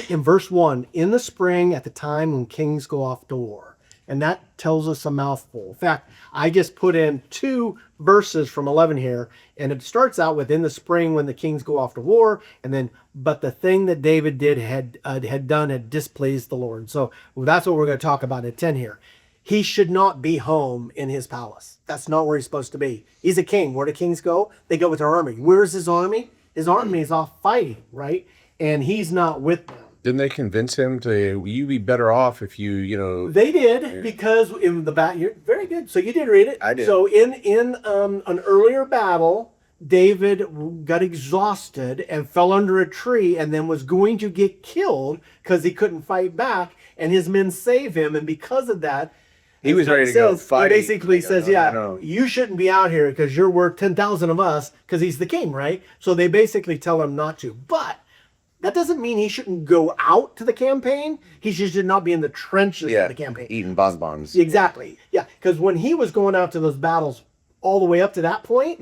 in verse 1, in the spring at the time when kings go off to war. And that tells us a mouthful. In fact, I just put in 2 verses from 11 here, and it starts out with in the spring when the kings go off to war, and then, but the thing that David did had done had displeased the Lord. So that's what we're going to talk about in 10 here. He should not be home in his palace. That's not where he's supposed to be. He's a king. Where do kings go? They go with their army. Where's his army? His army is off fighting, right? And he's not with them. Didn't they convince him to, you'd be better off if you. They did, because in the battle, you're very good. So you did read it. I did. So in an earlier battle, David got exhausted and fell under a tree and then was going to get killed because he couldn't fight back, and his men save him. And because of that, He was ready to go fight. He basically says, I know. you shouldn't be out here because you're worth 10,000 of us, because he's the king, right? So they basically tell him not to. But that doesn't mean he shouldn't go out to the campaign. He should not be in the trenches of the campaign. Eating bonbons. Exactly. Yeah, because when he was going out to those battles all the way up to that point,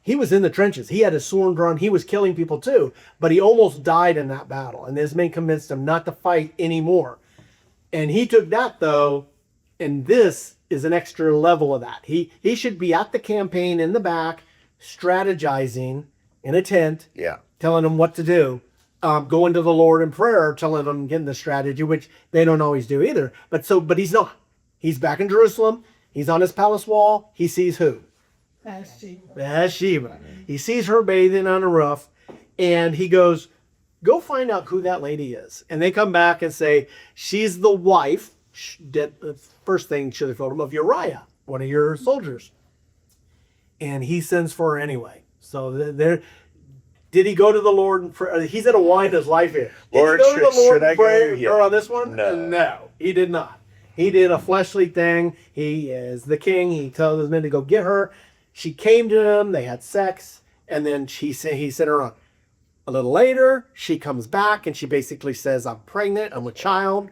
he was in the trenches. He had his sword drawn. He was killing people too, but he almost died in that battle. And his men convinced him not to fight anymore. And he took that, though, and this is an extra level of that. He should be at the campaign in the back, strategizing in a tent. Yeah. Telling them what to do, going to the Lord in prayer, telling them, getting the strategy, which they don't always do either. But he's not. He's back in Jerusalem. He's on his palace wall. He sees who? Bathsheba. He sees her bathing on a roof, and he goes, go find out who that lady is. And they come back and say, she's the wife, the first thing should have told him, of Uriah, one of your soldiers. And he sends for her anyway. So they're... Did he go to the Lord and pray? He's at a wind his life here. Did Lord, he go to the Lord should I and pray go? Yeah. or on this one? No, he did not. He did a fleshly thing. He is the king. He told his men to go get her. She came to him. They had sex, and then he sent her on. A little later, she comes back and she basically says, "I'm pregnant. I'm a child."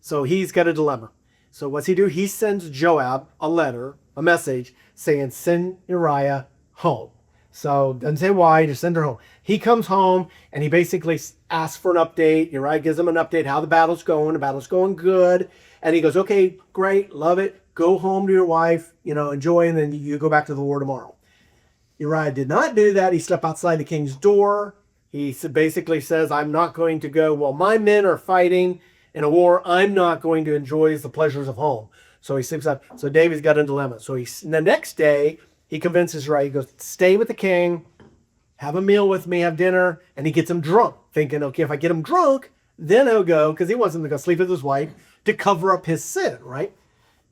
So he's got a dilemma. So what's he do? He sends Joab a message saying, "Send Uriah home." So doesn't say why, just send her home. He comes home and he basically asks for an update. Uriah gives him an update how the battle's going. The battle's going good. And he goes, okay, great, love it. Go home to your wife, enjoy, and then you go back to the war tomorrow. Uriah did not do that. He slept outside the king's door. He basically says, I'm not going to go. Well, my men are fighting in a war. I'm not going to enjoy the pleasures of home. So he sleeps out. So David's got a dilemma. So the next day, he convinces Uriah, he goes, stay with the king, have a meal with me, have dinner, and he gets him drunk, thinking, okay, if I get him drunk, then he'll go, because he wants him to go sleep with his wife to cover up his sin, right?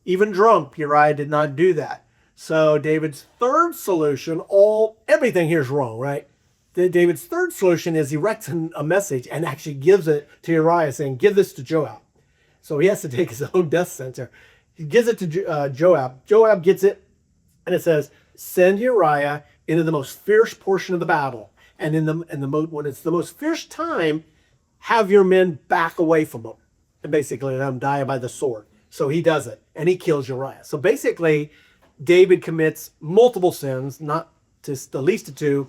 Even drunk, Uriah did not do that. So David's third solution, everything here is wrong, right? David's third solution is he writes a message and actually gives it to Uriah, saying, give this to Joab. So he has to take his own death sentence. He gives it to Joab. Joab gets it, and it says, send Uriah into the most fierce portion of the battle. And when it's the most fierce time, have your men back away from him. And basically let him die by the sword. So he does it, and he kills Uriah. So basically, David commits multiple sins, not just the least of 2,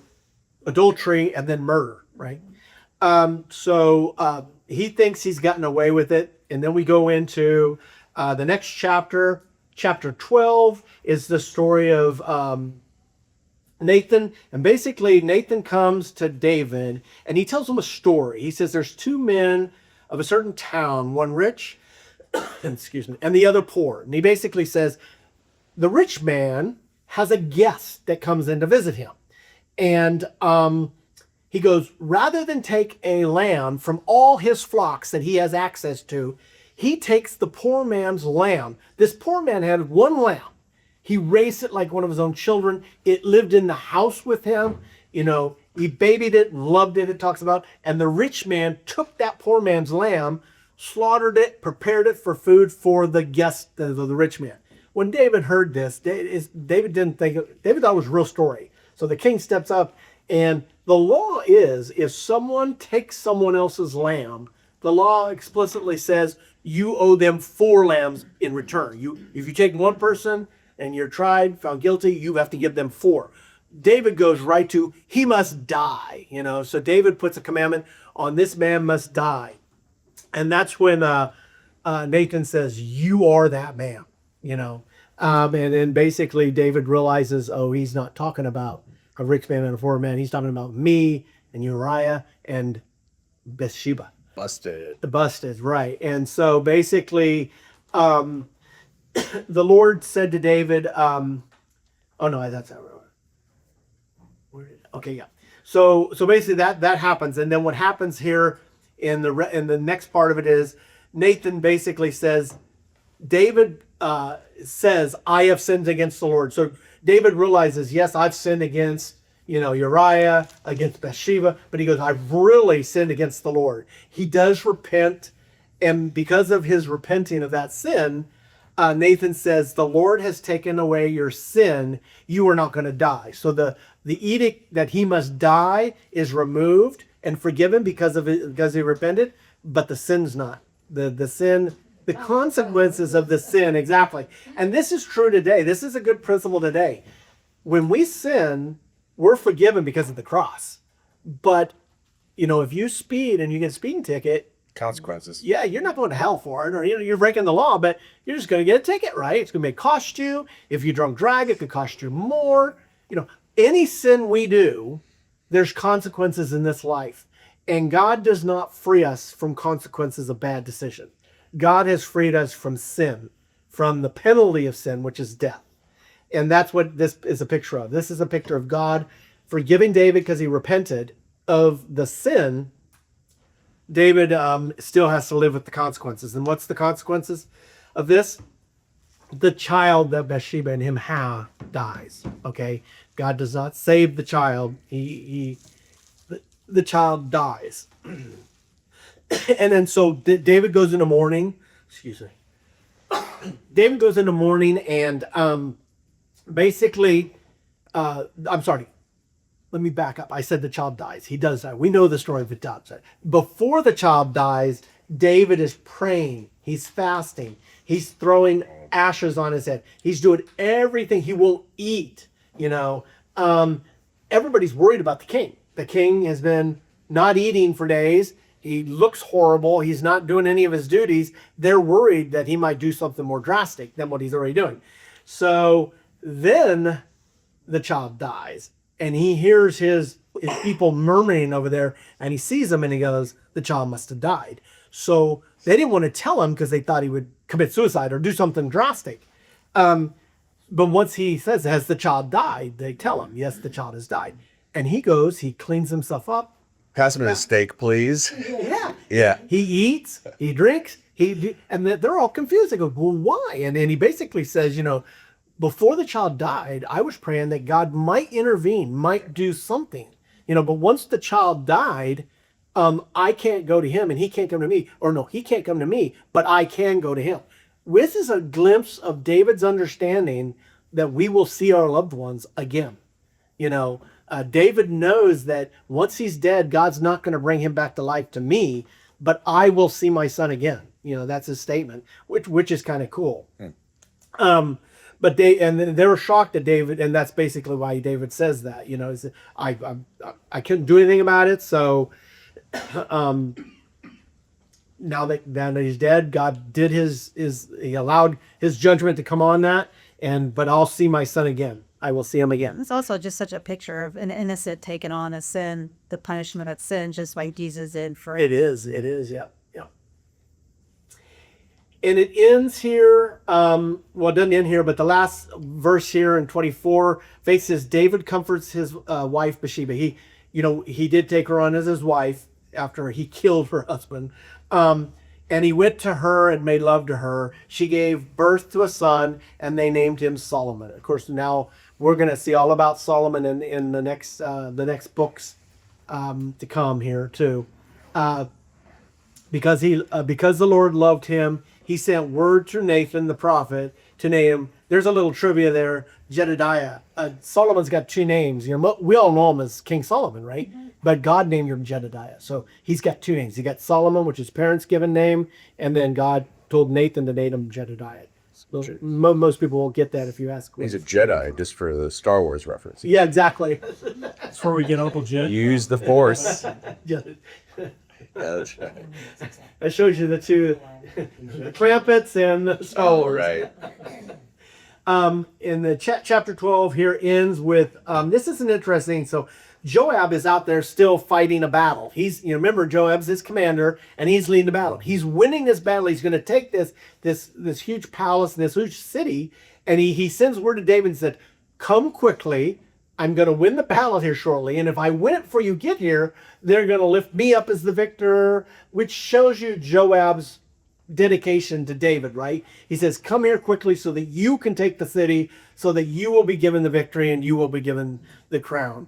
adultery and then murder, right? So he thinks he's gotten away with it. And then we go into the next chapter. Chapter 12 is the story of Nathan. And basically, Nathan comes to David and he tells him a story. He says there's 2 men of a certain town, one rich, excuse me, and the other poor. And he basically says the rich man has a guest that comes in to visit him. And he goes, rather than take a lamb from all his flocks that he has access to, he takes the poor man's lamb. This poor man had one lamb. He raised it like one of his own children. It lived in the house with him. He babied it and loved it, it talks about. And the rich man took that poor man's lamb, slaughtered it, prepared it for food for the guest of the rich man. when David heard this, David didn't think David thought it was a real story. So the king steps up, and the law is if someone takes someone else's lamb, the law explicitly says you owe them 4 lambs in return. If you take one person and you're tried, found guilty, you have to give them 4. David goes right to he must die. So David puts a commandment on this man must die, and that's when Nathan says, "You are that man." And then basically David realizes, oh, he's not talking about a rich man and a poor man. He's talking about me and Uriah and Bathsheba. Busted, right. And so basically, the Lord said to David, oh no, that's not right. Okay, yeah. So basically that happens, and then what happens here in the next part of it is Nathan basically says, David says, I have sinned against the Lord. So David realizes, yes, I've sinned against, Uriah, against Bathsheba, but he goes, I've really sinned against the Lord. He does repent, and because of his repenting of that sin, Nathan says, the Lord has taken away your sin. You are not going to die. So the edict that he must die is removed and forgiven because he repented, but the sin's not. The sin, the consequences of the sin, exactly. And this is true today. This is a good principle today. When we sin, we're forgiven because of the cross. But, if you speed and you get a speeding ticket, Consequences. yeah, you're not going to hell for it, or you're breaking the law, but you're just going to get a ticket, right? It's going to cost you. If you drunk drive, it could cost you more. Any sin we do, there's consequences in this life. And God does not free us from consequences of bad decision. God has freed us from sin, from the penalty of sin, which is death. And that's what this is a picture of. This is a picture of God forgiving David because he repented of the sin. David still has to live with the consequences. And what's the consequences of this? The child that Bathsheba and him have dies. Okay? God does not save the child. The child dies. And then so David goes into mourning. Excuse me. David goes into mourning, and basically, I'm sorry. Let me back up. I said the child dies. He does die. We know the story of the child. Before the child dies, David is praying. He's fasting. He's throwing ashes on his head. He's doing everything. He won't eat. Everybody's worried about the king. The king has been not eating for days. He looks horrible. He's not doing any of his duties. They're worried that he might do something more drastic than what he's already doing. So then the child dies, and he hears his people murmuring over there, and he sees them, and he goes, the child must have died. So they didn't want to tell him because they thought he would commit suicide or do something drastic. But once he says, has the child died? They tell him, yes, the child has died. And he goes, he cleans himself up. Pass him a steak, please. Yeah. Yeah. He eats, he drinks, and they're all confused. They go, well, why? And he basically says, before the child died, I was praying that God might intervene, might do something, but once the child died, I can't go to him and he can't come to me, or no, he can't come to me, but I can go to him. This is a glimpse of David's understanding that we will see our loved ones again. David knows that once he's dead, God's not going to bring him back to life to me, but I will see my son again. That's his statement, which is kind of cool. But they were shocked at David, and that's basically why David says that. I couldn't do anything about it, so now that he's dead, God did he allowed his judgment to come on that, but I'll see my son again. I will see him again. It's also just such a picture of an innocent taking on a sin, the punishment of sin, just like Jesus did for it. It is, yeah. And it ends here, well, it doesn't end here, but the last verse here in 24, Faith says, David comforts his wife Bathsheba. He did take her on as his wife after he killed her husband. And he went to her and made love to her. She gave birth to a son, and they named him Solomon. Of course, now we're going to see all about Solomon in the next books to come here too. Because the Lord loved him, he sent word to Nathan the prophet to name. There's a little trivia there. Jedediah. Solomon's got two names. You know, we all know him as King Solomon, right? But God named him Jedediah. So he's got two names. He got Solomon, which is parents' given name, and then God told Nathan to name him Jedediah. So most people won't get that if you ask. He's a Jedi, just for the Star Wars reference. Yeah, exactly. That's where we get Uncle Jed. Use the Force. I showed you the two, the trumpets and the Oh, right. in the chapter 12 here ends with this is an interesting. So Joab is out there still fighting a battle. He's, you know, remember Joab's his commander and he's leading the battle. He's winning this battle. He's going to take this huge palace, this huge city, and he sends word to David and said, "Come quickly. I'm going to win the battle here shortly, and if I win it before you get here, they're going to lift me up as the victor," which shows you Joab's dedication to David, right? He says, "Come here quickly so that you can take the city, so that you will be given the victory and you will be given the crown."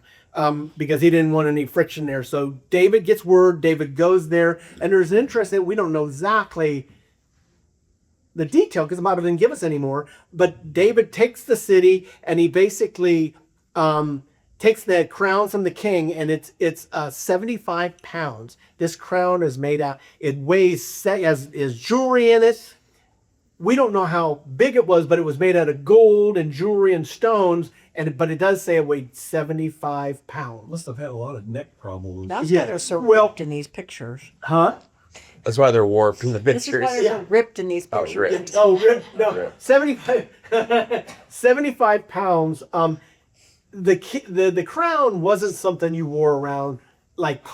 Because he didn't want any friction there. So David gets word, David goes there, and there's an interest that we don't know exactly the detail because the Bible didn't give us anymore. But David takes the city and he basically takes the crown from the king, and it's 75 pounds. This crown is made out. It weighs has jewelry in it. We don't know how big it was, but it was made out of gold and jewelry and stones. But it does say it weighed 75 pounds. Must have had a lot of neck problems. That's Yeah. why they're so Well- ripped in these pictures. Huh? That's why they're warped in the This is pictures. why they're so ripped in these Oh, pictures. ripped. Oh, no, 75, 75 pounds. The crown wasn't something you wore around. Like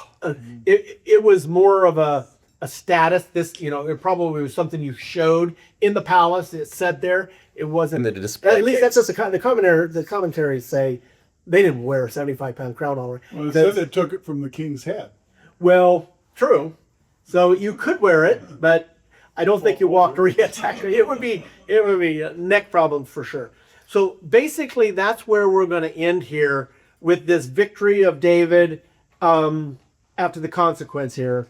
it was more of a status. This, you know, it probably was something you showed in the palace. It sat there. It wasn't. In the display At least case. that's what the commentaries say. They didn't wear a 75-pound crown on it. Well, it said they took it from the king's head. Well, true. So you could wear it, but I don't think you walked around. Exactly. It would be a neck problem for sure. So basically, that's where we're going to end here with this victory of David after the consequence here.